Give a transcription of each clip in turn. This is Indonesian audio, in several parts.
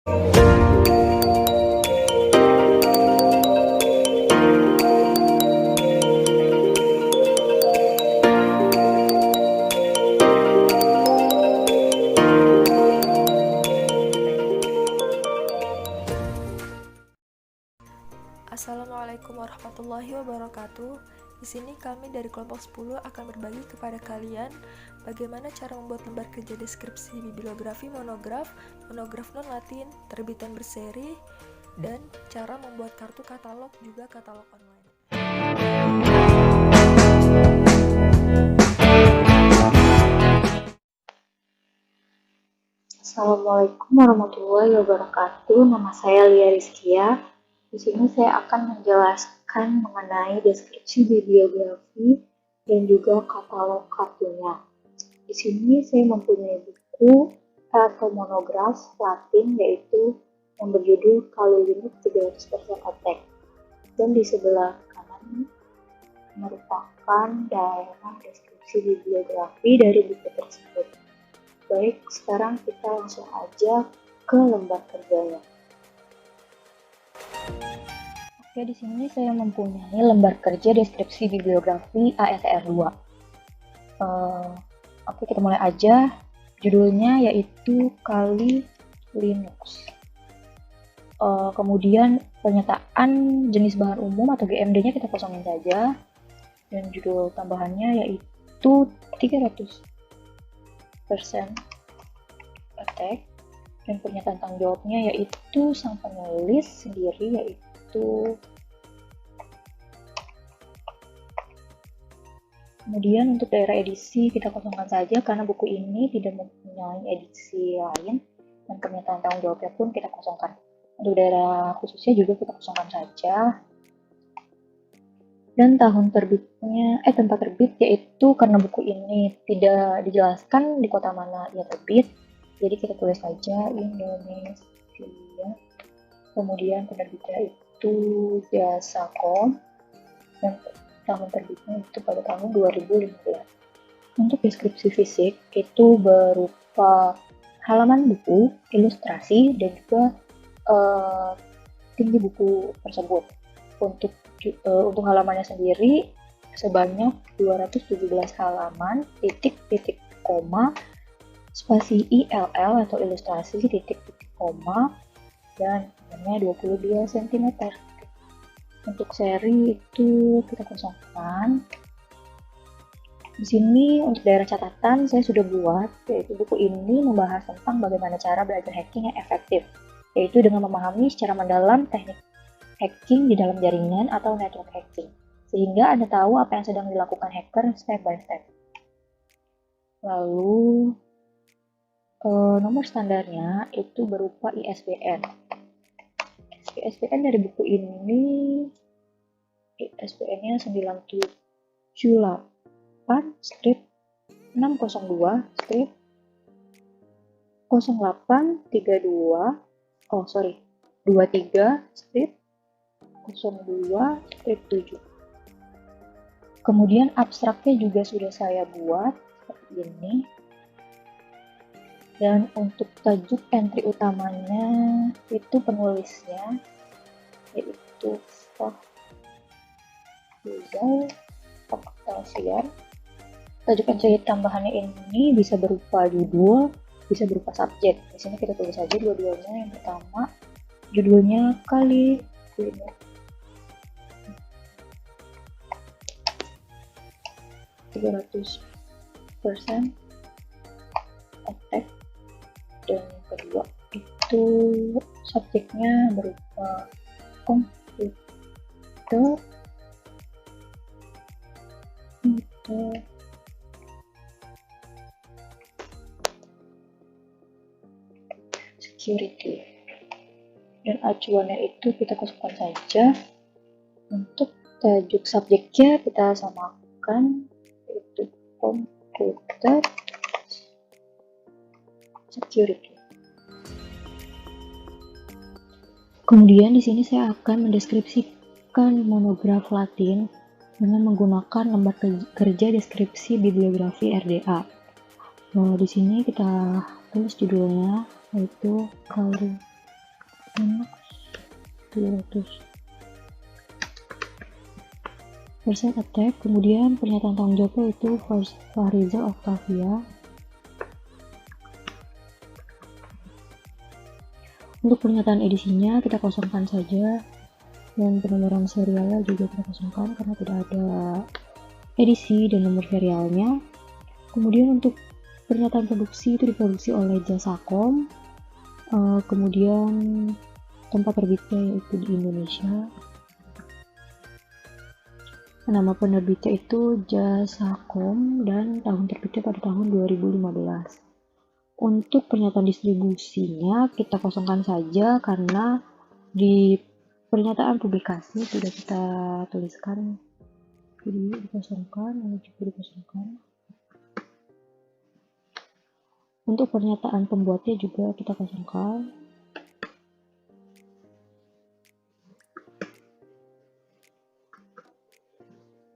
Assalamualaikum warahmatullahi wabarakatuh. Di sini kami dari kelompok 10 akan berbagi kepada kalian bagaimana cara membuat lembar kerja deskripsi bibliografi monograf, monograf non-Latin, terbitan berseri, dan cara membuat kartu katalog juga katalog online. Assalamualaikum warahmatullahi wabarakatuh. Nama saya Lia Rizkia. Di sini saya akan menjelaskan mengenai deskripsi bibliografi dan juga katalog kartunya. Di sini saya mempunyai buku atau monograf Latin yaitu yang berjudul Kalilinut 300% Attack. Dan di sebelah kanan merupakan daerah deskripsi bibliografi dari buku tersebut. Baik, sekarang kita langsung aja ke lembar kerjanya. Oke, di sini saya mempunyai lembar kerja deskripsi bibliografi ASR 2. Oke, kita mulai aja. Judulnya yaitu Kali Linux. Kemudian pernyataan jenis bahan umum atau GMD-nya kita kosongin saja. Dan judul tambahannya yaitu 300% attack, dan pernyataan tanggung jawabnya yaitu sang penulis sendiri yaitu. Kemudian untuk daerah edisi kita kosongkan saja karena buku ini tidak mempunyai edisi lain, dan pernyataan tanggung jawabnya pun kita kosongkan. Untuk daerah khususnya juga kita kosongkan saja. Dan tahun terbitnya, tempat terbit yaitu karena buku ini tidak dijelaskan di kota mana ia terbit, jadi kita tulis saja Indonesia. Kemudian penerbitnya itu Jasakom, dan tahun terbitnya itu pada tahun 2015. Untuk deskripsi fisik itu berupa halaman buku, ilustrasi, dan juga tinggi buku tersebut. Untuk halamannya sendiri sebanyak 217 halaman, titik, koma, spasi ILL atau ilustrasi, titik, koma, dan hanya 22 cm. Untuk seri itu kita kosongkan. Di sini untuk daerah catatan saya sudah buat, yaitu buku ini membahas tentang bagaimana cara belajar hacking yang efektif, yaitu dengan memahami secara mendalam teknik hacking di dalam jaringan atau network hacking, sehingga Anda tahu apa yang sedang dilakukan hacker step by step. Lalu nomor standarnya itu berupa ISBN. ISBN dari buku ini ISBN-nya 979/23/02/7. Kemudian abstraknya juga sudah saya buat seperti ini. Dan untuk tajuk entry utamanya itu penulisnya yaitu Octavian. Tajuk entry tambahannya ini bisa berupa judul, bisa berupa subjek. Di sini kita tulis saja dua-duanya. Yang pertama judulnya Kali Linux 300% attack, dan yang kedua itu subjeknya berupa komputer security, dan acuannya itu kita kosongkan saja. Untuk tajuk subjeknya kita samakan yaitu komputer security. Kemudian di sini saya akan mendeskripsikan monograf Latin dengan menggunakan lembar kerja deskripsi bibliografi RDA. Di sini kita tulis judulnya yaitu Kali 200 persen attack. Kemudian pernyataan tanggung jawabnya itu Fahrizal Octavia. Untuk pernyataan edisinya kita kosongkan saja, dan penomoran serialnya juga kita kosongkan karena tidak ada edisi dan nomor serialnya. Kemudian untuk pernyataan produksi itu diproduksi oleh Jasakom. Kemudian tempat terbitnya yaitu di Indonesia. Nama penerbitnya itu Jasakom dan tahun terbitnya pada tahun 2015. Untuk pernyataan distribusinya kita kosongkan saja karena di pernyataan publikasi sudah kita tuliskan, jadi dikosongkan, ini juga dikosongkan. Untuk pernyataan pembuatnya juga kita kosongkan.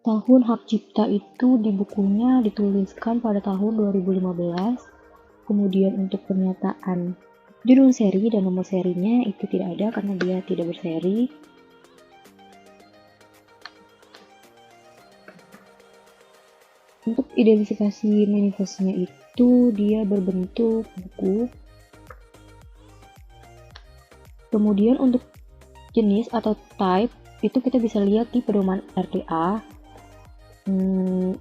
Tahun hak cipta itu di bukunya dituliskan pada tahun 2015. Kemudian untuk pernyataan judul seri dan nomor serinya itu tidak ada karena dia tidak berseri. Untuk identifikasi manifestnya itu dia berbentuk buku. Kemudian untuk jenis atau type itu kita bisa lihat di pedoman RDA.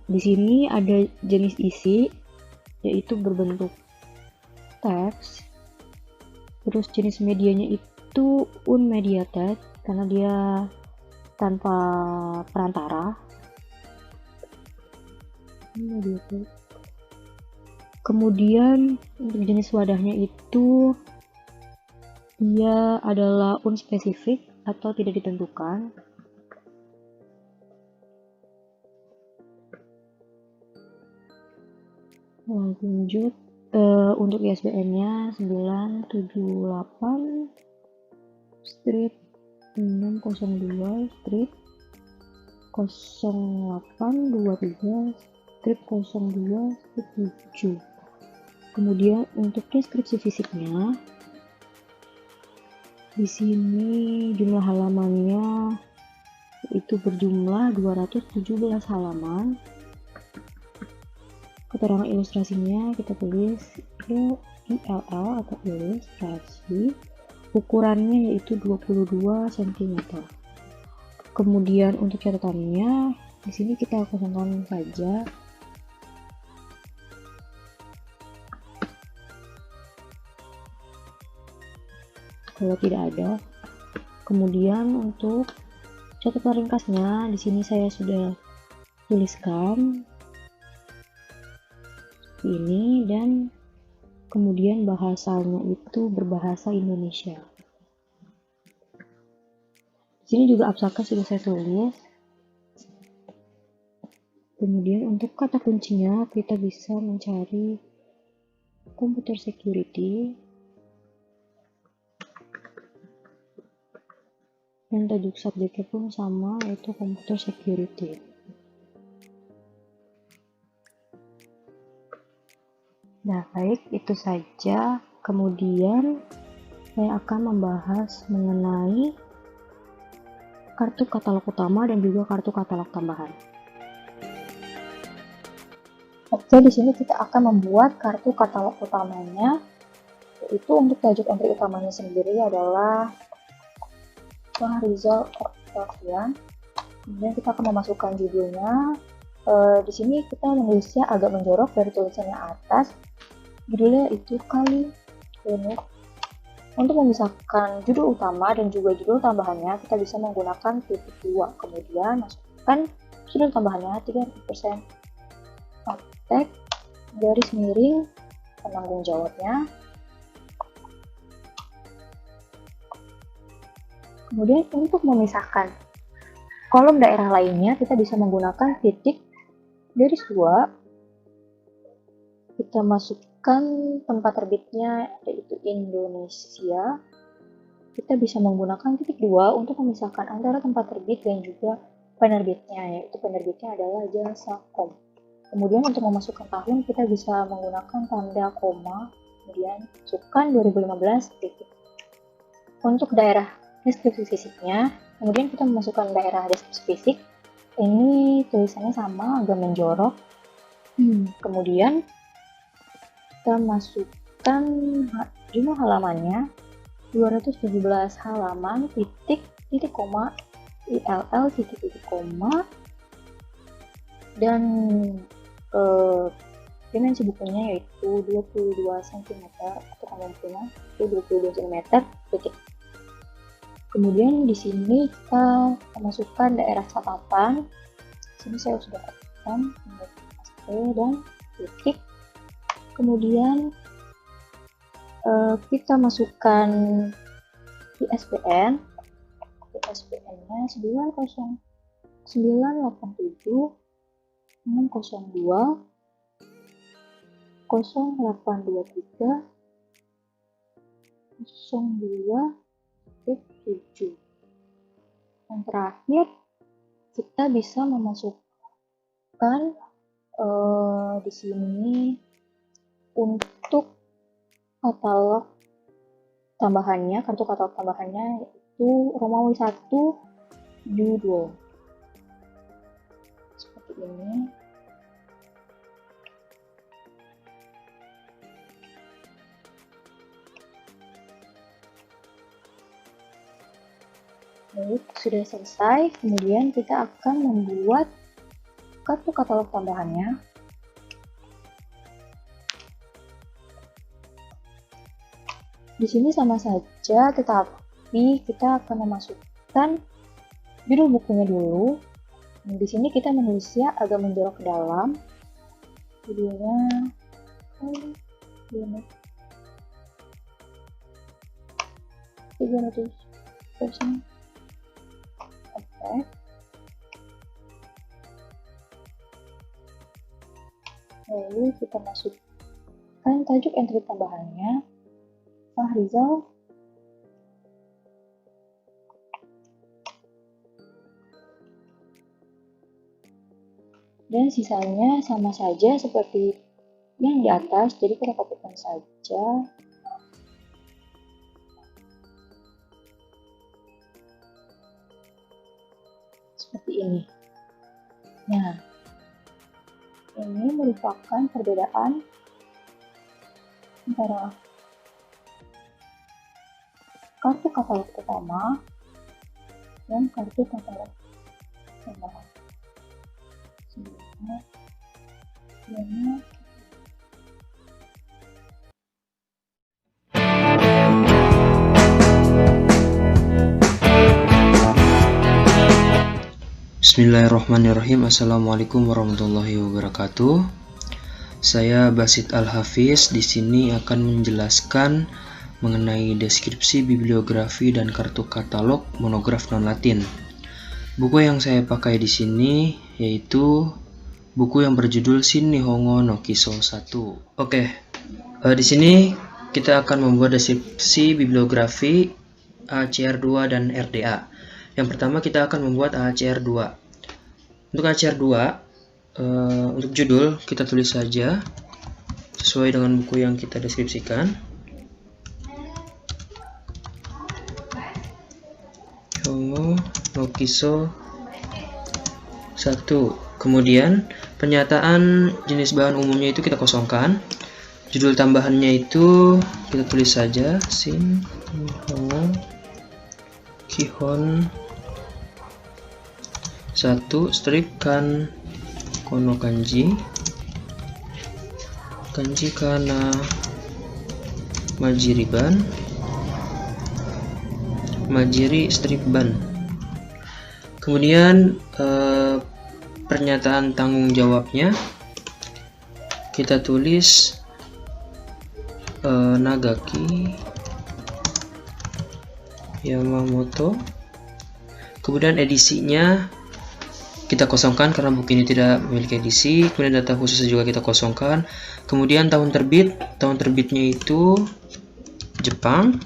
Di sini ada jenis isi yaitu berbentuk teks. Terus jenis medianya itu unmediated karena dia tanpa perantara. Kemudian untuk jenis wadahnya itu dia adalah unspesifik atau tidak ditentukan. Lanjut. Untuk ISBN-nya 978 strip 602 strip 0823 strip 02 strip 7. Kemudian untuk deskripsi fisiknya di sini jumlah halamannya itu berjumlah 217 halaman. Keterangan ilustrasinya kita tulis ILL atau ilustrasi, ukurannya yaitu 22 cm. Kemudian untuk catatannya di sini kita kosongkan saja. Kalau tidak ada. Kemudian untuk catatan ringkasnya di sini saya sudah tuliskan ini, dan kemudian bahasanya itu berbahasa Indonesia. Di sini juga abstraknya sudah saya tulis. Kemudian untuk kata kuncinya kita bisa mencari computer security, dan tajuk subjeknya pun sama yaitu computer security. Nah, baik, itu saja. Kemudian saya akan membahas mengenai kartu katalog utama dan juga kartu katalog tambahan. Oke, di sini kita akan membuat kartu katalog utamanya, yaitu untuk tajuk entry utamanya sendiri adalah Fahrizal Octavia. Kemudian kita akan memasukkan judulnya. Di sini kita menulisnya agak menjorok dari tulisannya atas. Judulnya itu kali klinik. Untuk memisahkan judul utama dan juga judul tambahannya, kita bisa menggunakan titik 2. Kemudian masukkan judul tambahannya 30%. Tag garis miring penanggung jawabnya. Kemudian untuk memisahkan kolom daerah lainnya, kita bisa menggunakan titik garis 2. Kita masukkan tempat terbitnya yaitu Indonesia. Kita bisa menggunakan titik 2 untuk memisahkan antara tempat terbit dan juga penerbitnya, yaitu penerbitnya adalah Jasakom. Kemudian untuk memasukkan tahun kita bisa menggunakan tanda koma, kemudian masukkan 2015 titik. Untuk daerah deskripsi fisiknya, kemudian kita memasukkan daerah deskripsi fisik. Ini tulisannya sama, agak menjorok. Kemudian kita masukkan jumlah halamannya 217 halaman, titik koma, ILL titik koma, dan dimensi bukunya yaitu 22 cm atau konvensional itu 22 cm titik. Kemudian di sini kita masukkan daerah catatan. Sini saya sudah tekan dan titik. Kemudian kita masukkan ISBN. ISBN-nya 987 602 0823 02.7. Yang terakhir, kita bisa memasukkan di sini untuk katalog tambahannya, kartu katalog tambahannya yaitu Romawi 1 judul. Seperti ini. Baik, sudah selesai. Kemudian kita akan membuat kartu katalog tambahannya. Di sini sama saja, tetapi kita akan memasukkan judul bukunya dulu. Di sini kita menulisnya agak menjorok ke dalam. Judulnya 300%. Oke. Lalu kita masukkan tajuk entry tambahannya Fahrizal. Dan sisanya sama saja seperti yang di atas, jadi kita kopikan saja. Seperti ini. Nah, ini merupakan perbedaan antara kartu katalog utama dan kartu katalog tambahan. Sebelumnya, Bismillahirrahmanirrahim. Assalamualaikum warahmatullahi wabarakatuh. Saya Basit Al-Hafiz di sini akan menjelaskan mengenai deskripsi bibliografi dan kartu katalog monograf non-Latin. Buku yang saya pakai di sini yaitu buku yang berjudul Shin Nihongo no Kiso 1. Oke, di sini kita akan membuat deskripsi bibliografi ACR2 dan RDA. Yang pertama kita akan membuat ACR2. Untuk ACR2, untuk judul kita tulis saja sesuai dengan buku yang kita deskripsikan. Nihongo no Kiso 1. Kemudian pernyataan jenis bahan umumnya itu kita kosongkan. Judul tambahannya itu kita tulis saja Shin Nihongo Kihon 1 strip kan kono kanji kana majiriban majiri strip ban. Kemudian pernyataan tanggung jawabnya kita tulis Nagaki Yamamoto. Kemudian edisinya kita kosongkan karena buku ini tidak memiliki edisi. Kemudian data khusus juga kita kosongkan. Kemudian tahun terbitnya itu Jepang,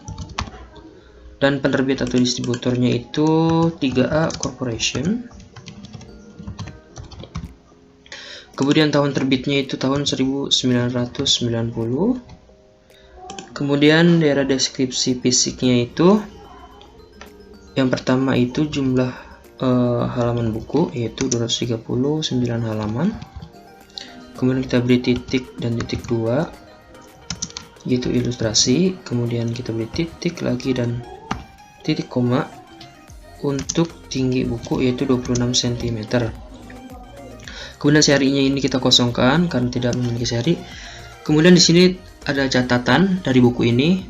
dan penerbit atau distributornya itu 3A Corporation. Kemudian tahun terbitnya itu tahun 1990. Kemudian daerah deskripsi fisiknya itu Yang pertama itu jumlah halaman buku, yaitu 239 halaman. Kemudian kita beri titik dan titik 2, yaitu ilustrasi. Kemudian kita beri titik lagi dan titik koma untuk tinggi buku, yaitu 26 cm. Kemudian serinya ini kita kosongkan karena tidak memiliki seri. Kemudian di sini ada catatan dari buku ini,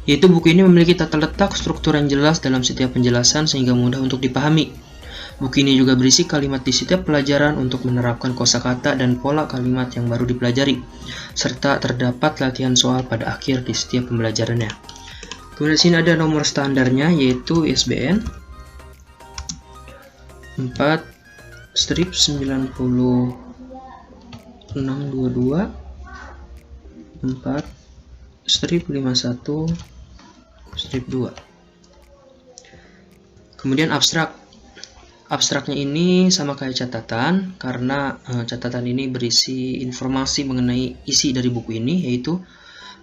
yaitu buku ini memiliki tata letak struktur yang jelas dalam setiap penjelasan sehingga mudah untuk dipahami. Buku ini juga berisi kalimat di setiap pelajaran untuk menerapkan kosakata dan pola kalimat yang baru dipelajari, serta terdapat latihan soal pada akhir di setiap pembelajarannya. Kemudian di sini ada nomor standarnya, yaitu ISBN 4/90622 4/51/2. Kemudian abstraknya ini sama kayak catatan, karena catatan ini berisi informasi mengenai isi dari buku ini, yaitu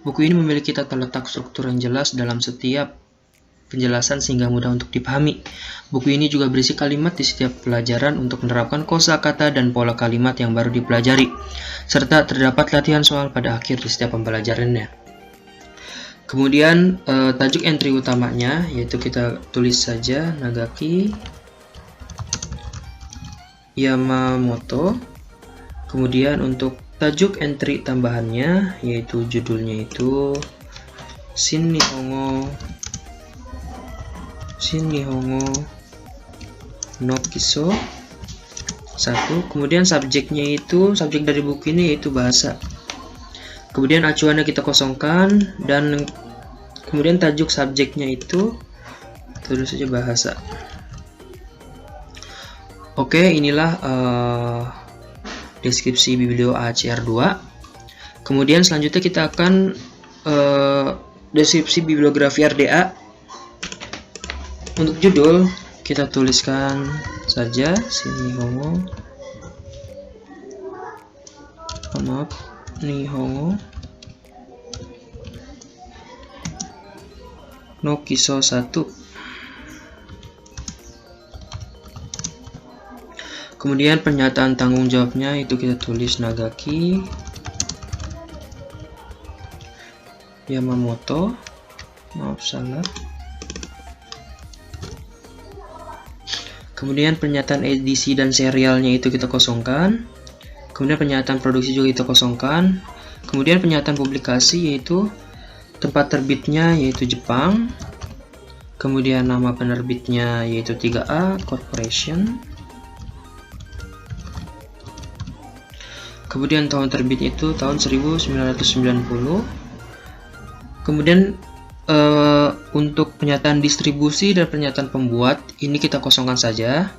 buku ini memiliki tata letak struktur yang jelas dalam setiap penjelasan sehingga mudah untuk dipahami. Buku ini juga berisi kalimat di setiap pelajaran untuk menerapkan kosakata dan pola kalimat yang baru dipelajari, serta terdapat latihan soal pada akhir di setiap pembelajarannya. Kemudian tajuk entry utamanya, yaitu kita tulis saja Nagaki Yamamoto. Kemudian untuk tajuk entry tambahannya, yaitu judulnya itu Shin Nihongo no Kiso 1. Kemudian subjek dari buku ini yaitu bahasa. Kemudian acuannya kita kosongkan, dan kemudian tajuk subjeknya itu tulis saja bahasa. Oke, inilah deskripsi Biblio ACR 2. Kemudian selanjutnya kita akan deskripsi bibliografi RDA. Untuk judul kita tuliskan saja Nihongo no Kiso 1. Kemudian pernyataan tanggung jawabnya itu kita tulis Nagaki Yamamoto. Maaf salah. Kemudian pernyataan edisi dan serialnya itu kita kosongkan. Kemudian pernyataan produksi juga kita kosongkan. Kemudian pernyataan publikasi yaitu tempat terbitnya yaitu Jepang. Kemudian nama penerbitnya yaitu 3A Corporation. Kemudian tahun terbit itu tahun 1990. Kemudian untuk pernyataan distribusi dan pernyataan pembuat ini kita kosongkan saja.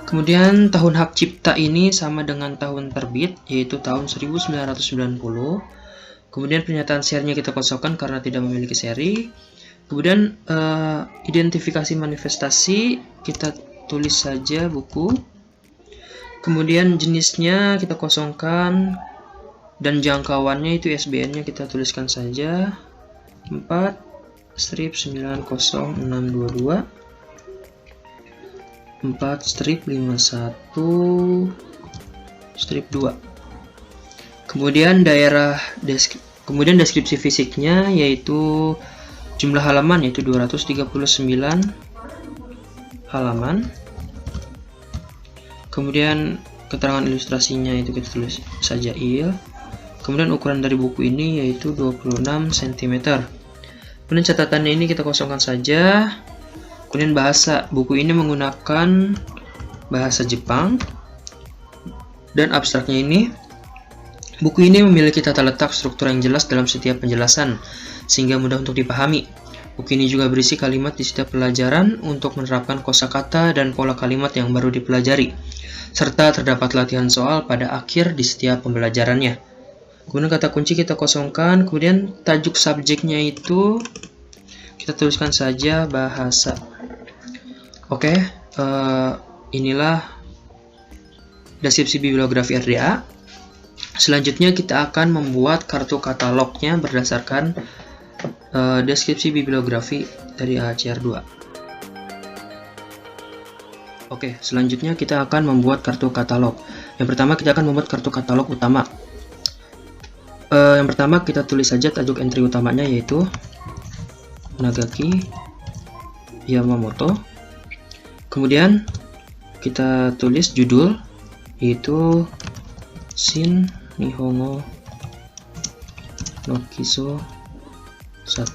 Kemudian tahun hak cipta ini sama dengan tahun terbit, yaitu tahun 1990. Kemudian pernyataan serinya kita kosongkan karena tidak memiliki seri. Kemudian identifikasi manifestasi kita tulis saja buku. Kemudian jenisnya kita kosongkan, dan jangkauannya itu ISBN-nya kita tuliskan saja 4/90622 4/51/2. Kemudian kemudian deskripsi fisiknya yaitu jumlah halaman yaitu 239 halaman. Kemudian keterangan ilustrasinya itu kita tulis saja il. Kemudian ukuran dari buku ini yaitu 26 cm. Kemudian catatannya ini kita kosongkan saja. Kemudian bahasa, buku ini menggunakan bahasa Jepang. Dan abstraknya ini, buku ini memiliki tata letak struktur yang jelas dalam setiap penjelasan, sehingga mudah untuk dipahami. Buku ini juga berisi kalimat di setiap pelajaran untuk menerapkan kosakata dan pola kalimat yang baru dipelajari, serta terdapat latihan soal pada akhir di setiap pembelajarannya. Kemudian kata kunci kita kosongkan. Kemudian tajuk subjeknya itu kita tuliskan saja bahasa. Oke, inilah deskripsi bibliografi RDA. Selanjutnya kita akan membuat kartu katalognya berdasarkan deskripsi bibliografi dari AHCR 2. Oke, selanjutnya kita akan membuat kartu katalog. Yang pertama kita akan membuat kartu katalog utama. Yang pertama kita tulis saja tajuk entry utamanya, yaitu Nagaki Yamamoto. Kemudian kita tulis judul, yaitu Shin Nihongo no Kiso 1.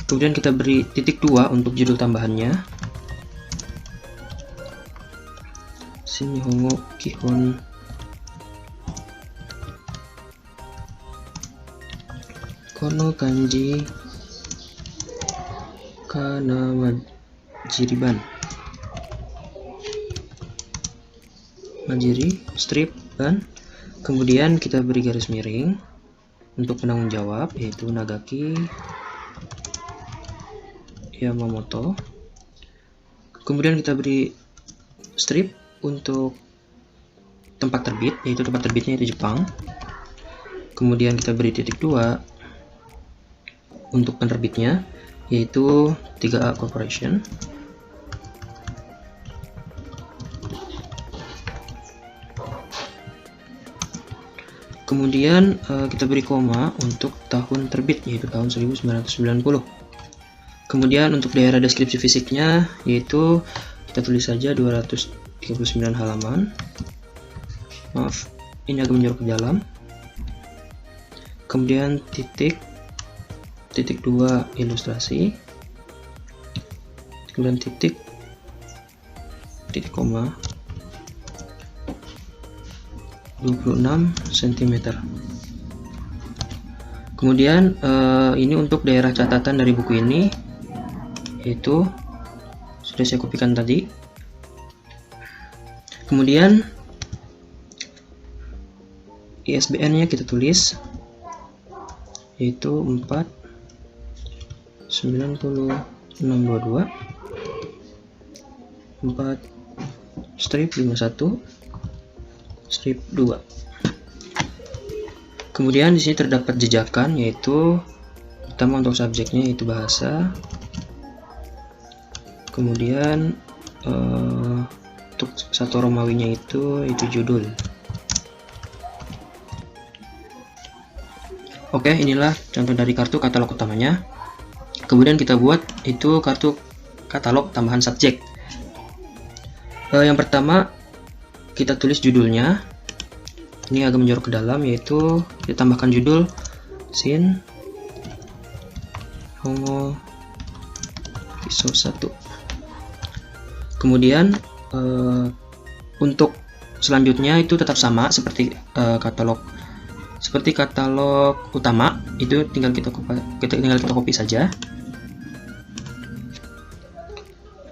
Kemudian kita beri titik 2 untuk judul tambahannya, Shin Nihongo Kihon Kono Kanji Kana Majiriban. Majiri strip ban. Kemudian kita beri garis miring untuk penanggung jawab, yaitu Nagaki Yamamoto. Kemudian kita beri strip untuk tempat terbit, yaitu tempat terbitnya itu Jepang. Kemudian kita beri titik 2 untuk penerbitnya, yaitu 3A Corporation. Kemudian kita beri koma untuk tahun terbit, yaitu tahun 1990. Kemudian untuk daerah deskripsi fisiknya, yaitu kita tulis saja 239 halaman. Maaf, ini agak menjorok ke dalam. Kemudian titik 2 ilustrasi. Kemudian titik koma 26 cm. Kemudian ini untuk daerah catatan dari buku ini, yaitu sudah saya kopikan tadi. Kemudian ISBN-nya kita tulis, yaitu 49062 4 strip 51 strip 2. Kemudian di sini terdapat jejakan, yaitu pertama untuk subjeknya yaitu bahasa. Kemudian untuk satu Romawinya itu judul. Oke, inilah contoh dari kartu katalog utamanya. Kemudian kita buat itu kartu katalog tambahan subjek. Yang pertama kita tulis judulnya. Ini agak menjorok ke dalam, yaitu kita tambahkan judul Shin Hongo Kiso 1. Kemudian untuk selanjutnya itu tetap sama seperti katalog utama, itu tinggal kita copy saja.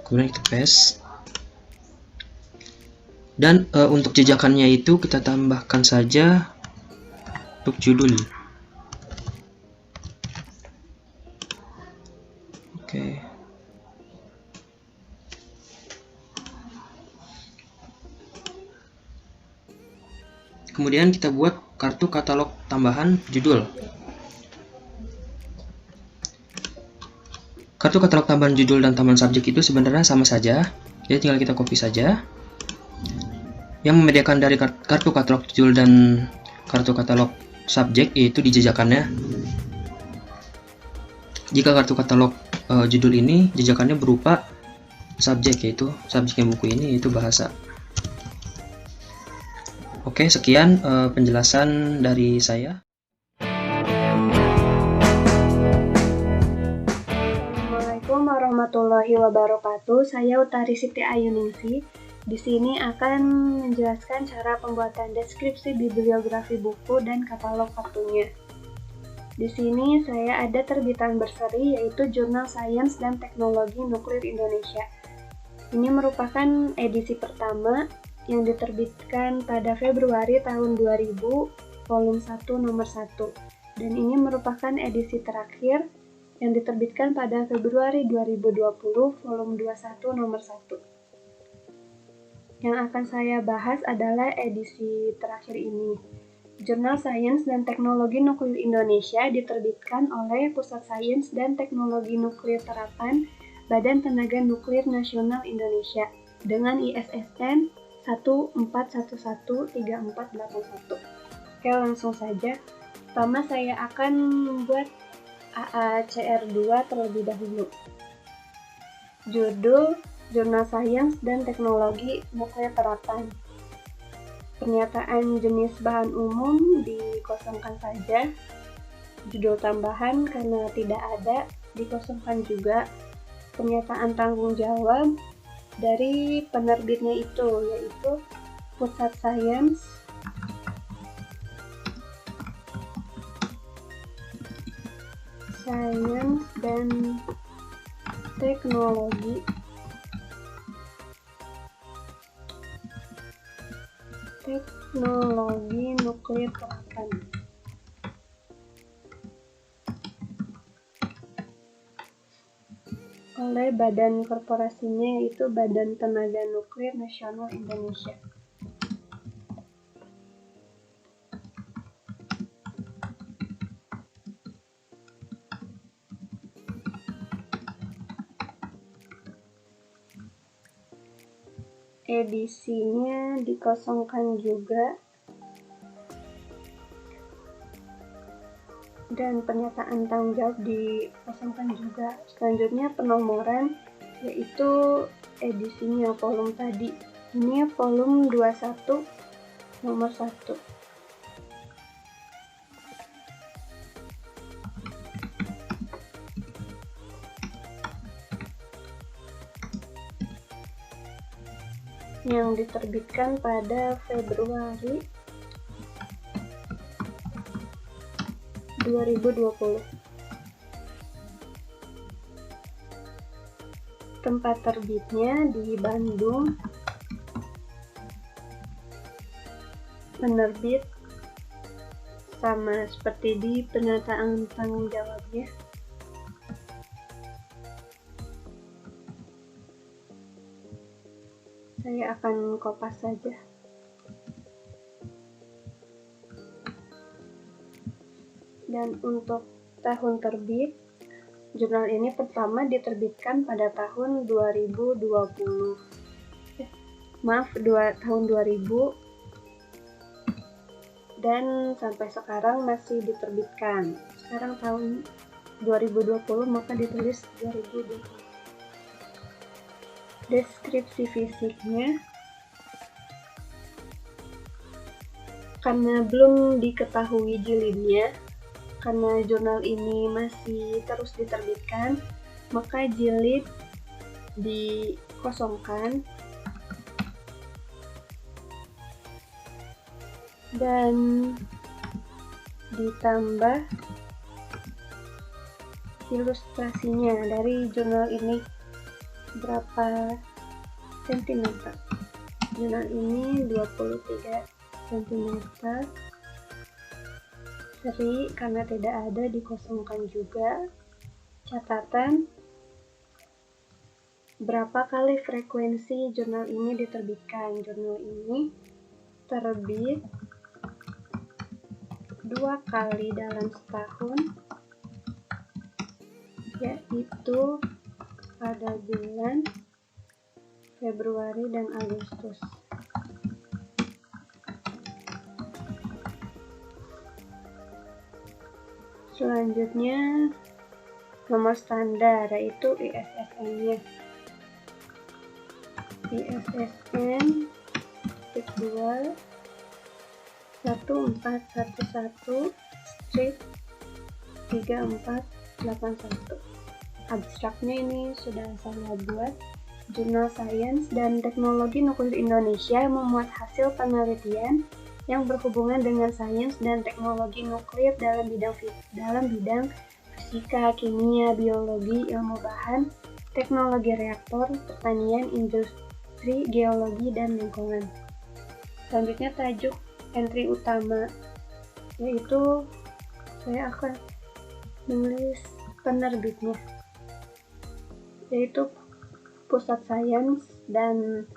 Kemudian kita paste. Dan untuk jejakannya itu kita tambahkan saja untuk judul. Oke. Kemudian kita buat kartu katalog tambahan judul. Kartu katalog tambahan judul dan tambahan subjek itu sebenarnya sama saja, jadi tinggal kita copy saja. Yang membedakan dari kartu katalog judul dan kartu katalog subjek yaitu di jejakannya. Jika kartu katalog judul ini jejakannya berupa subjek, yaitu subjeknya buku ini yaitu bahasa. Oke, sekian penjelasan dari saya. Assalamualaikum warahmatullahi wabarakatuh. Saya Utari Siti Ayuningsi. Di sini akan menjelaskan cara pembuatan deskripsi bibliografi buku dan katalog kartunya. Di sini saya ada terbitan berseri, yaitu Jurnal Sains dan Teknologi Nuklir Indonesia. Ini merupakan edisi pertama yang diterbitkan pada Februari tahun 2000, volume 1 nomor 1. Dan ini merupakan edisi terakhir yang diterbitkan pada Februari 2020, volume 21 nomor 1. Yang akan saya bahas adalah edisi terakhir ini. Jurnal Sains dan Teknologi Nuklir Indonesia diterbitkan oleh Pusat Sains dan Teknologi Nuklir Terapan Badan Tenaga Nuklir Nasional Indonesia dengan ISSN 14113481. Oke, langsung saja. Pertama saya akan membuat AACR2 terlebih dahulu. Judul Jurnal Sains dan Teknologi Nuklir Terapan. Pernyataan jenis bahan umum dikosongkan saja. Judul tambahan karena tidak ada dikosongkan juga. Pernyataan tanggung jawab dari penerbitnya itu yaitu Pusat Sains dan Teknologi Nuklir Terapan. Oleh badan korporasinya yaitu Badan Tenaga Nuklir Nasional Indonesia. Edisinya dikosongkan juga dan pernyataan tanggung jawab dikosongkan juga. Selanjutnya penomoran yaitu edisinya volume tadi. Ini volume 21 nomor 1. Yang diterbitkan pada Februari 2020. Tempat terbitnya di Bandung. Penerbit sama seperti di pernyataan tanggung jawabnya. Saya akan kopas saja. Dan untuk tahun terbit, jurnal ini pertama diterbitkan pada tahun 2020. Tahun 2000 dan sampai sekarang masih diterbitkan. Sekarang tahun 2020 maka ditulis 2020. Deskripsi fisiknya karena belum diketahui jilidnya, karena jurnal ini masih terus diterbitkan, maka jilid dikosongkan dan ditambah ilustrasinya dari jurnal ini berapa sentimeter. Jurnal ini 23 cm. Seri karena tidak ada dikosongkan juga. Catatan berapa kali frekuensi jurnal ini diterbitkan. Jurnal ini terbit 2 kali dalam setahun, yaitu pada bulan Februari dan Agustus. Selanjutnya nomor standar yaitu ISSN-nya. ISSN titik 2 1411/3481. Abstraknya ini sudah saya buat. Jurnal Sains dan Teknologi Nuklir Indonesia memuat hasil penelitian yang berhubungan dengan sains dan teknologi nuklir dalam bidang fisika, kimia, biologi, ilmu bahan, teknologi reaktor, pertanian, industri, geologi, dan lingkungan. Selanjutnya tajuk entry utama, yaitu saya akan menulis penerbitnya, yaitu Pusat Sains dan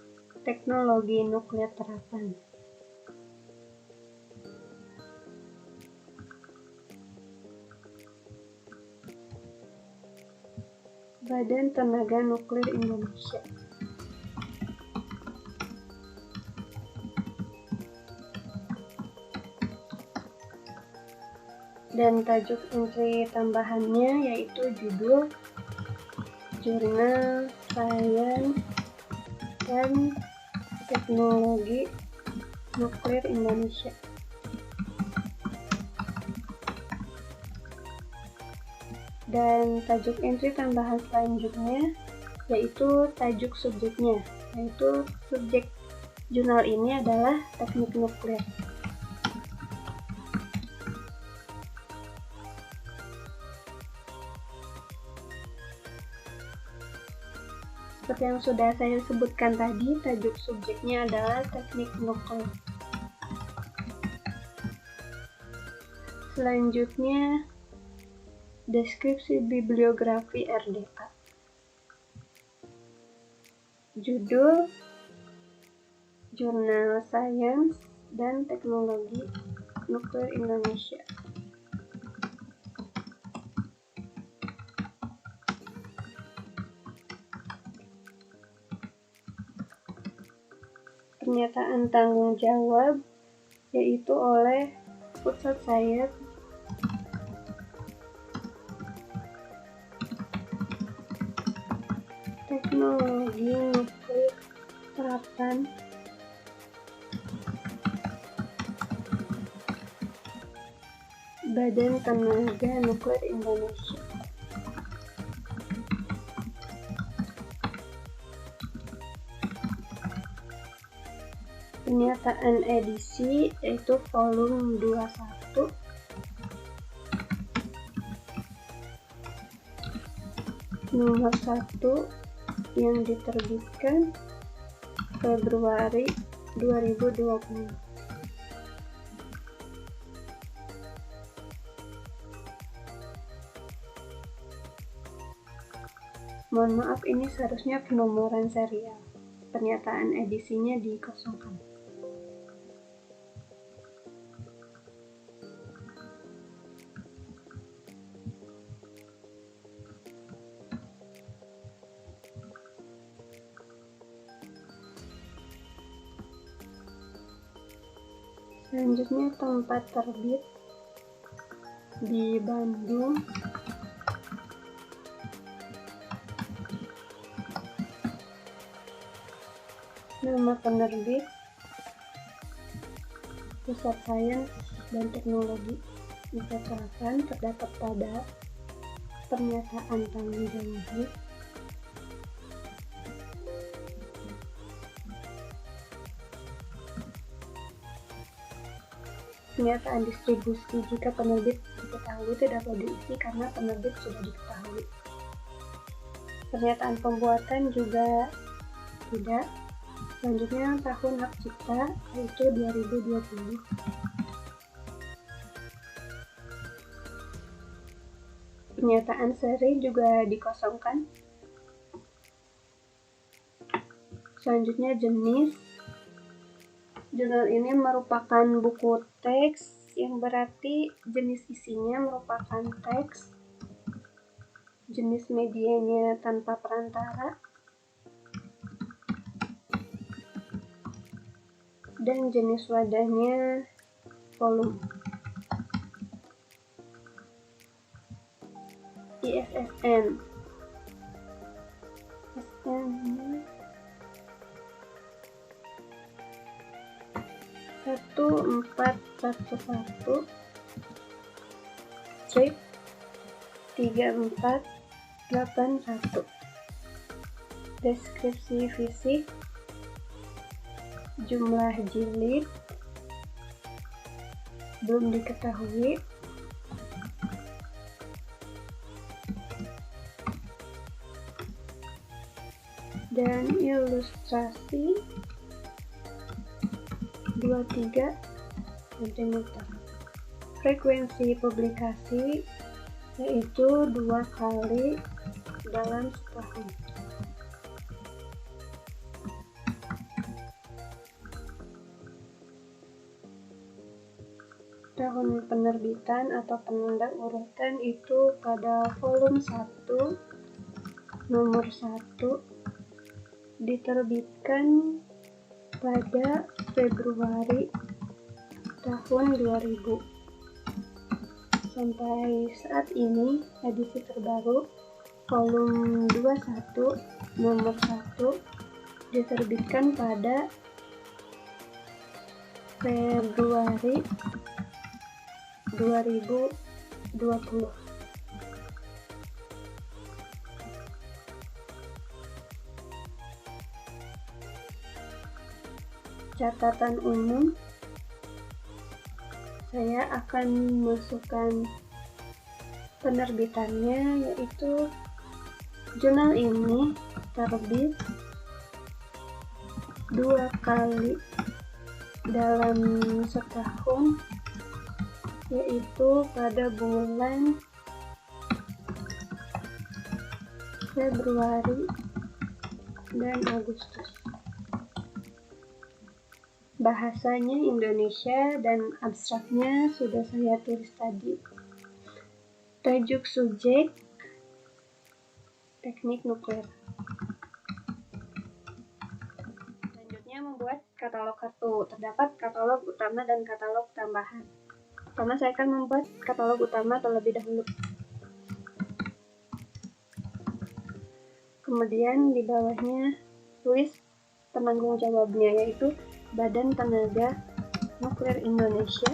Teknologi Nuklir Terapan. Badan Tenaga Nuklir Indonesia. Dan tajuk entry tambahannya yaitu judul Jurnal Sains dan Teknologi Nuklir Indonesia. Dan tajuk entry tambahan selanjutnya yaitu tajuk subjeknya, yaitu subjek jurnal ini adalah teknik nuklir. Seperti yang sudah saya sebutkan tadi, tajuk subjeknya adalah teknik nuklir. Selanjutnya, deskripsi bibliografi RDA. Judul Jurnal Sains dan Teknologi Nuklir Indonesia. Pernyataan tanggung jawab yaitu oleh Pusat Sains Teknologi Nuklir Terapan Badan Tenaga Nuklir Indonesia. Pernyataan edisi yaitu volume 21 nomor 1 yang diterbitkan Februari 2020. Mohon maaf, ini seharusnya penomoran serial. Pernyataan edisinya dikosongkan. Selanjutnya tempat terbit di Bandung. Nama penerbit Pusat Sains dan Teknologi Nuklir Terapan terdapat pada pernyataan tanggung jawab. Pernyataan distribusi jika penerbit diketahui tidak perlu diisi karena penerbit sudah diketahui. Pernyataan pembuatan juga tidak. Selanjutnya tahun hak cipta yaitu 2020. Pernyataan seri juga dikosongkan. Selanjutnya jenis. Jurnal ini merupakan buku teks yang berarti jenis isinya merupakan teks. Jenis medianya tanpa perantara. Dan jenis wadahnya volume. ISSN. SN 1411 strip 3481. Deskripsi fisik, jumlah jilid belum diketahui. Dan ilustrasi 23 cm. Frekuensi publikasi yaitu 2 kali dalam setahun. Tahun penerbitan atau penanda urutan itu pada volume 1 nomor 1 diterbitkan pada Februari tahun 2000. Sampai saat ini edisi terbaru volume 21 nomor 1 diterbitkan pada Februari 2020. Catatan umum, saya akan masukkan penerbitannya, yaitu jurnal ini terbit 2 kali dalam setahun, yaitu pada bulan Februari dan Agustus. Bahasanya Indonesia dan abstraknya sudah saya tulis tadi. Tajuk subjek teknik nuklir. Selanjutnya membuat katalog kartu. Terdapat katalog utama dan katalog tambahan. Pertama saya akan membuat katalog utama terlebih dahulu. Kemudian di bawahnya tulis penanggung jawabnya, yaitu Badan Tenaga Nuklir Indonesia.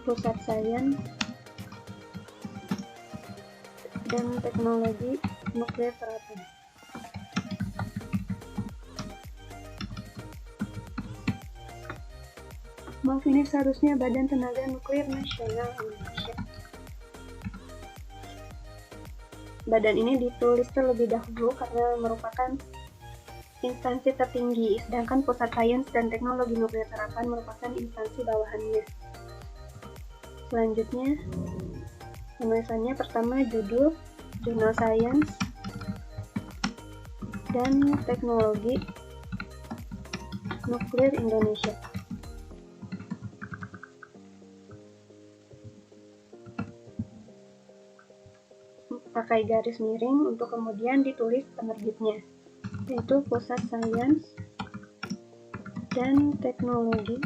Pusat Sains dan Teknologi Nuklir Terapan. Maaf, ini seharusnya Badan Tenaga Nuklir Nasional Indonesia. Badan ini ditulis terlebih dahulu karena merupakan instansi tertinggi, sedangkan Pusat Sains dan Teknologi Nuklir Terapan merupakan instansi bawahannya. Selanjutnya, penulisannya pertama judul, Jurnal Sains dan Teknologi Nuklir Indonesia. Pakai garis miring untuk kemudian ditulis penerbitnya, yaitu Pusat Sains dan Teknologi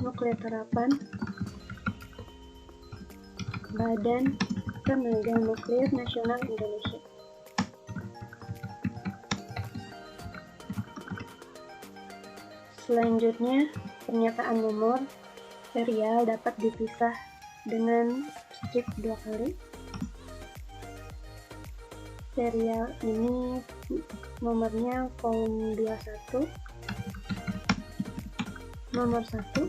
Nuklir Terapan, Badan Tenaga Nuklir Nasional Indonesia. Selanjutnya, pernyataan nomor serial dapat dipisah dengan strip 2 kali. Serial ini nomornya volume 21 nomor 1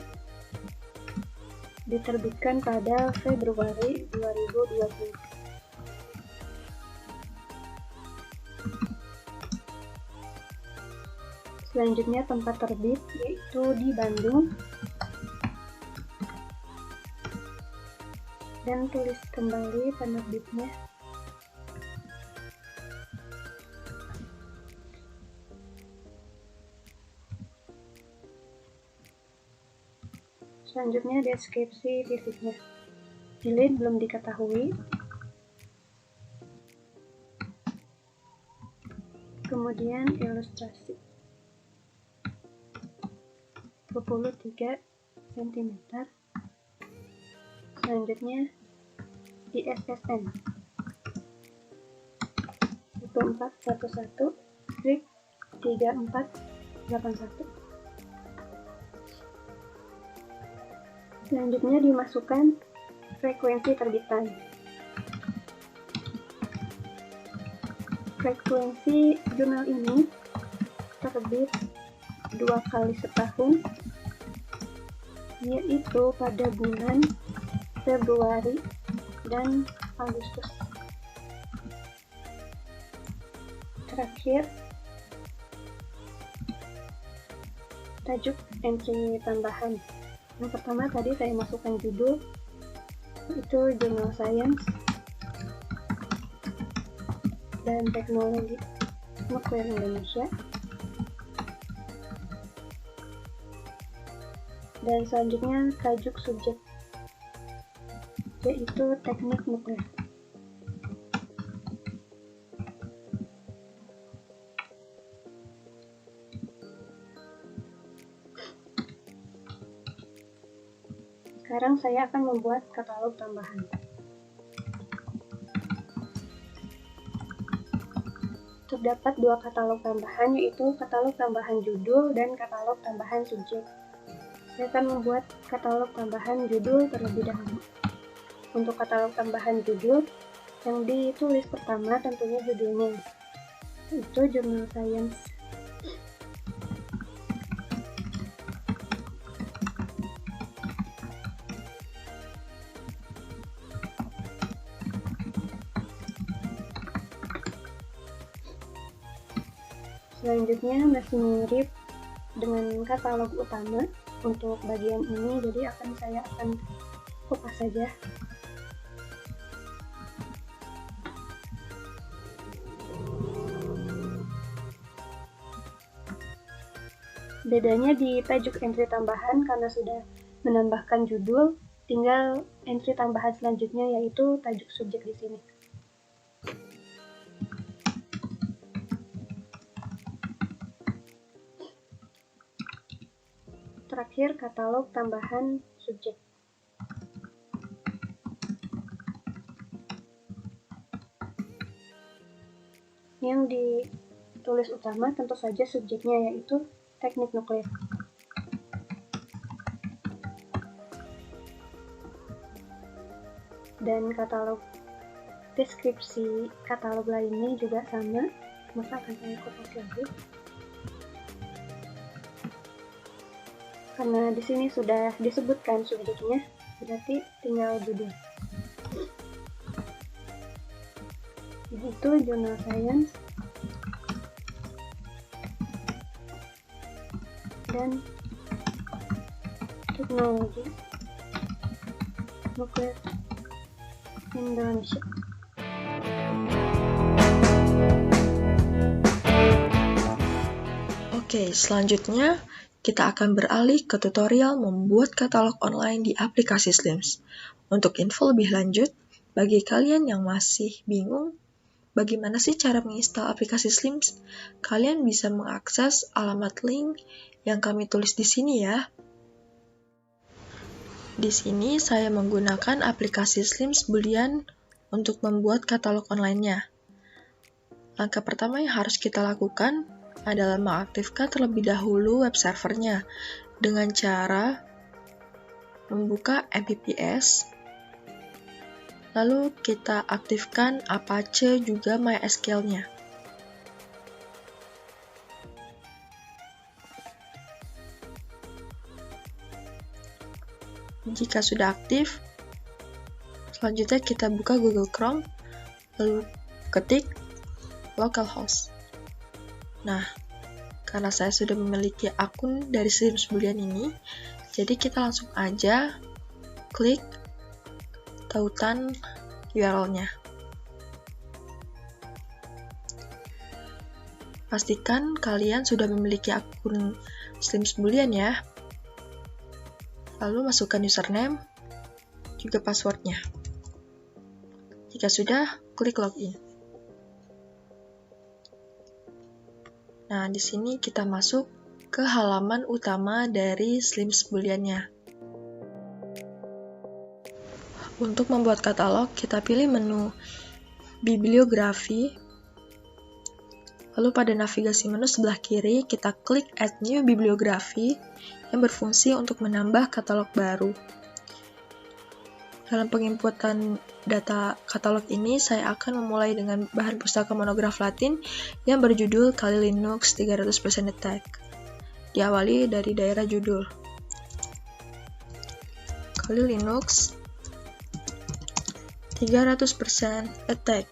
diterbitkan pada Februari 2020. Selanjutnya tempat terbit, yaitu di Bandung, dan tulis kembali penerbitnya. Selanjutnya deskripsi fisiknya. Jilid belum diketahui. Kemudian ilustrasi. 23 cm. Selanjutnya ISSN 1411 strip 3481. Selanjutnya dimasukkan frekuensi terbitan. Frekuensi jurnal ini terbit 2 kali setahun, yaitu pada bulan Februari dan Agustus. Terakhir, tajuk entry tambahan. Yang pertama tadi saya masukkan judul, itu Jurnal Sains dan Teknologi Nuklir Indonesia. Dan selanjutnya tajuk subjek yaitu teknik nuklir. Sekarang saya akan membuat katalog tambahan. Terdapat dua katalog tambahan, yaitu katalog tambahan judul dan katalog tambahan subjek. Saya akan membuat katalog tambahan judul terlebih dahulu. Untuk katalog tambahan judul, yang ditulis pertama tentunya judulnya, yaitu Jurnal Sains. Selanjutnya masih mirip dengan katalog utama untuk bagian ini, jadi saya akan kopas saja. Bedanya di tajuk entry tambahan, karena sudah menambahkan judul, tinggal entry tambahan selanjutnya yaitu tajuk subjek di sini. Terakhir, katalog tambahan subjek. Yang ditulis utama tentu saja subjeknya, yaitu teknik nuklir. Dan katalog deskripsi katalog lainnya juga sama, maka akan saya kopas lagi. Karena di sini sudah disebutkan subjeknya, berarti tinggal judul, yaitu Jurnal Sains dan Teknologi Nuklir Indonesia. Oke, selanjutnya kita akan beralih ke tutorial membuat katalog online di aplikasi Slims. Untuk info lebih lanjut, bagi kalian yang masih bingung bagaimana sih cara menginstal aplikasi Slims, kalian bisa mengakses alamat link yang kami tulis di sini ya. Di sini saya menggunakan aplikasi Slims Boolean untuk membuat katalog online-nya. Langkah pertama yang harus kita lakukan adalah mengaktifkan terlebih dahulu web servernya dengan cara membuka MPPS, lalu kita aktifkan Apache juga MySQL-nya. Jika sudah aktif, selanjutnya kita buka Google Chrome, lalu ketik localhost. Nah, karena saya sudah memiliki akun dari Slims Boolean ini, jadi kita langsung aja klik tautan URL-nya. Pastikan kalian sudah memiliki akun Slims Boolean ya. Lalu masukkan username, juga passwordnya. Jika sudah, klik login. Nah, di sini kita masuk ke halaman utama dari Slims Boolean-nya. Untuk membuat katalog, kita pilih menu bibliografi. Lalu pada navigasi menu sebelah kiri, kita klik Add New Bibliography yang berfungsi untuk menambah katalog baru. Dalam penginputan data katalog ini, saya akan memulai dengan bahan pustaka monograf Latin yang berjudul Kali Linux 300% Attack. Diawali dari daerah judul. Kali Linux 300% Attack.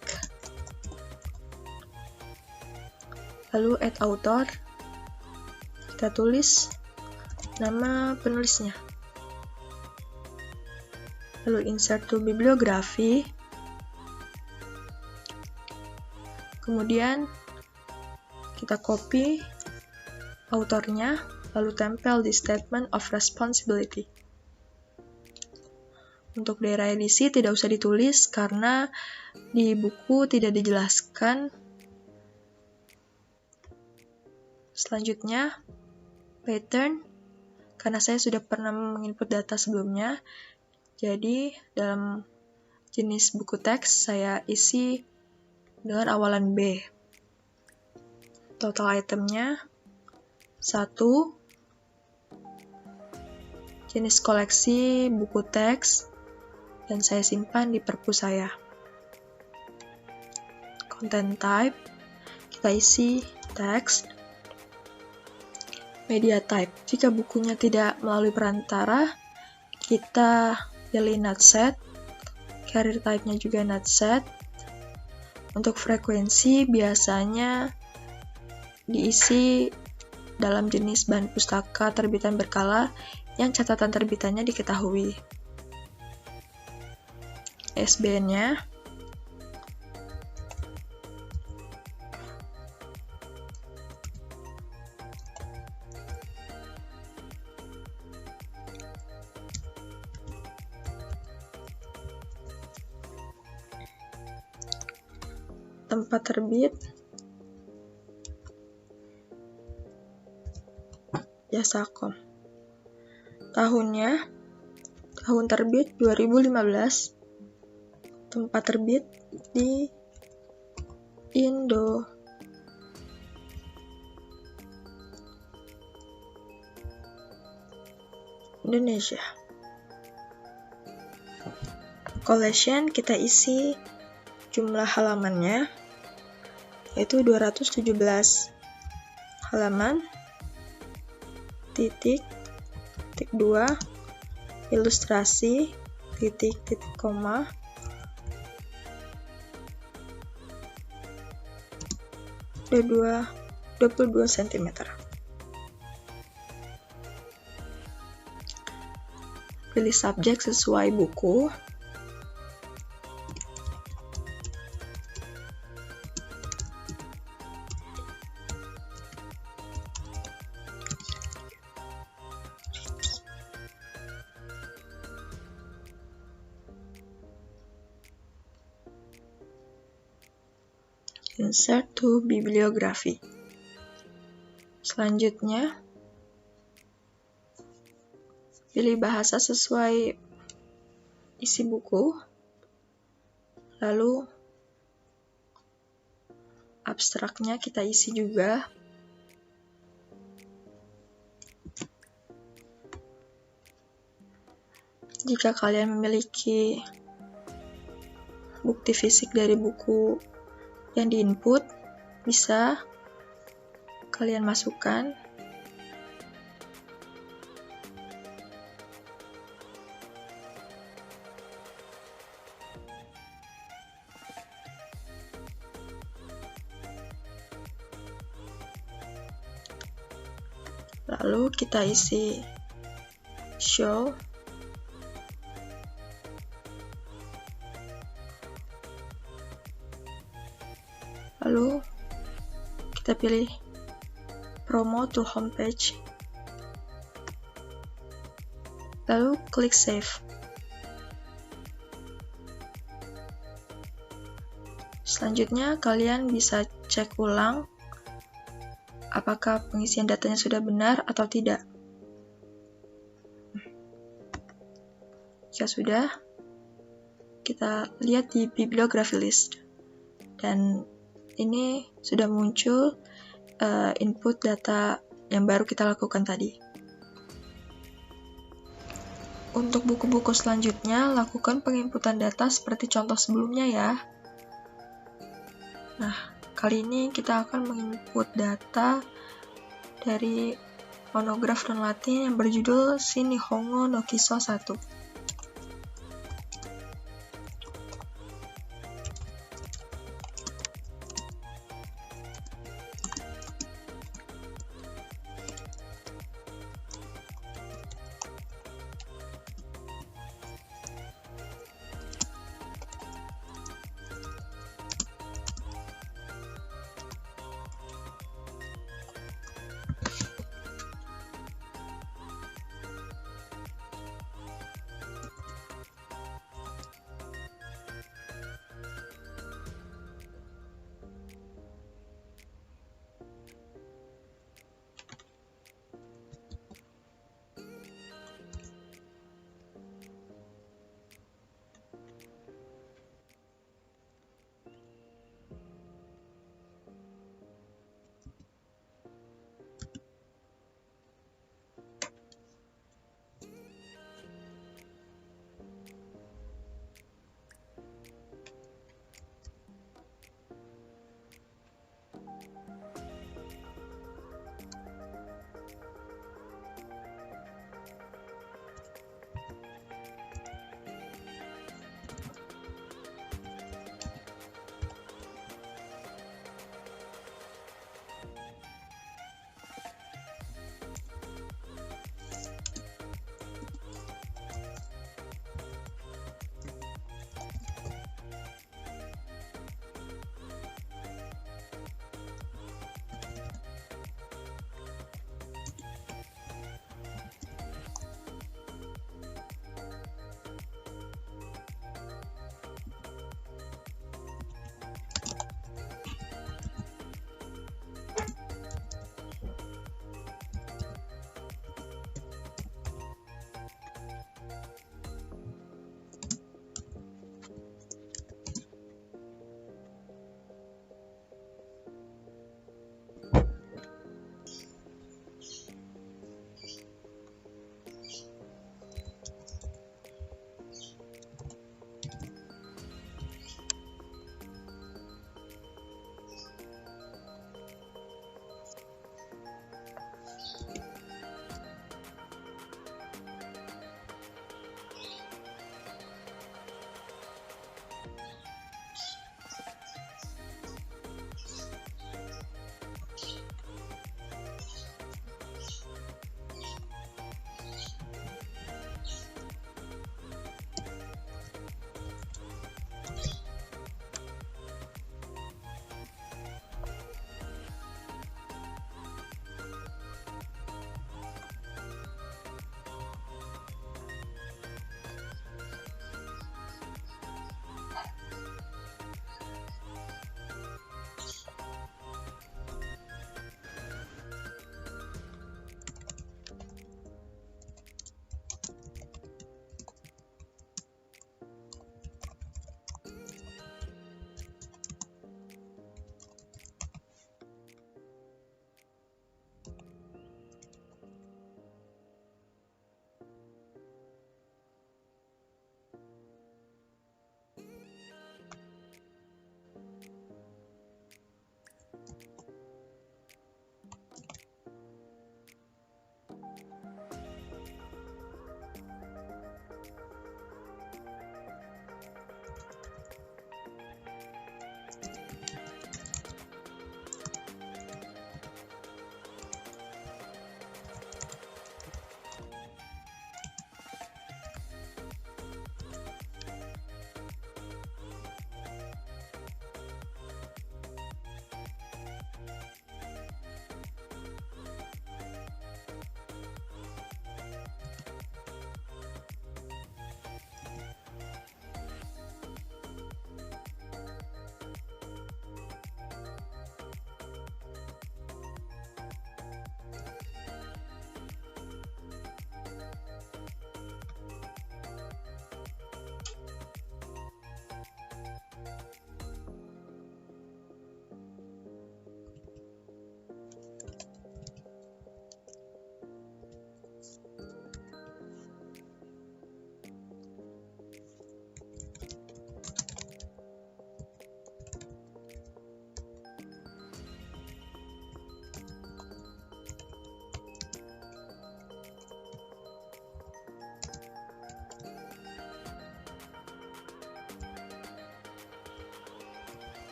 Lalu add author, kita tulis nama penulisnya. Lalu insert to bibliografi. Kemudian kita copy autornya, lalu tempel di statement of responsibility. Untuk daerah edisi tidak usah ditulis karena di buku tidak dijelaskan. Selanjutnya, pattern. Karena saya sudah pernah menginput data sebelumnya, jadi dalam jenis buku teks saya isi dengan awalan B. Total itemnya 1. Jenis koleksi buku teks, dan saya simpan di perpus saya. Content type, kita isi teks. Media type, jika bukunya tidak melalui perantara, kita pilih not set. Carrier type-nya juga not set. Untuk frekuensi biasanya diisi dalam jenis bahan pustaka terbitan berkala yang catatan terbitannya diketahui. ISBN-nya, tempat terbit, Jasakom. Tahunnya, tahun terbit 2015. Tempat terbit di Indonesia. Collection kita isi jumlah halamannya, yaitu 217 halaman, titik 2, ilustrasi, titik koma, 22 cm. Pilih subjek sesuai buku. Insert to bibliografi. Selanjutnya, pilih bahasa sesuai isi buku, lalu abstraknya kita isi juga. Jika kalian memiliki bukti fisik dari buku yang diinput, bisa kalian masukkan. Lalu kita isi show. Lalu kita pilih promo to homepage. Lalu klik save. Selanjutnya kalian bisa cek ulang apakah pengisian datanya sudah benar atau tidak. Jika sudah, kita lihat di bibliografi list. Dan ini sudah muncul input data yang baru kita lakukan tadi. Untuk buku-buku selanjutnya, lakukan penginputan data seperti contoh sebelumnya ya. Nah, kali ini kita akan menginput data dari monograf non Latin yang berjudul Shin Nihongo no Kiso 1.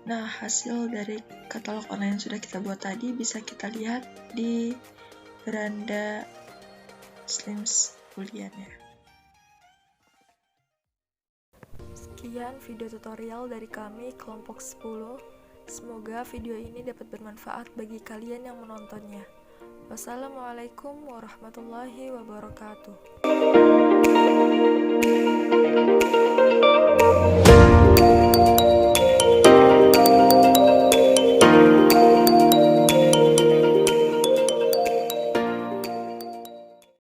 Nah, hasil dari katalog online yang sudah kita buat tadi bisa kita lihat di beranda Slims Kuliahnya. Sekian video tutorial dari kami kelompok 10. Semoga video ini dapat bermanfaat bagi kalian yang menontonnya. Wassalamualaikum warahmatullahi wabarakatuh.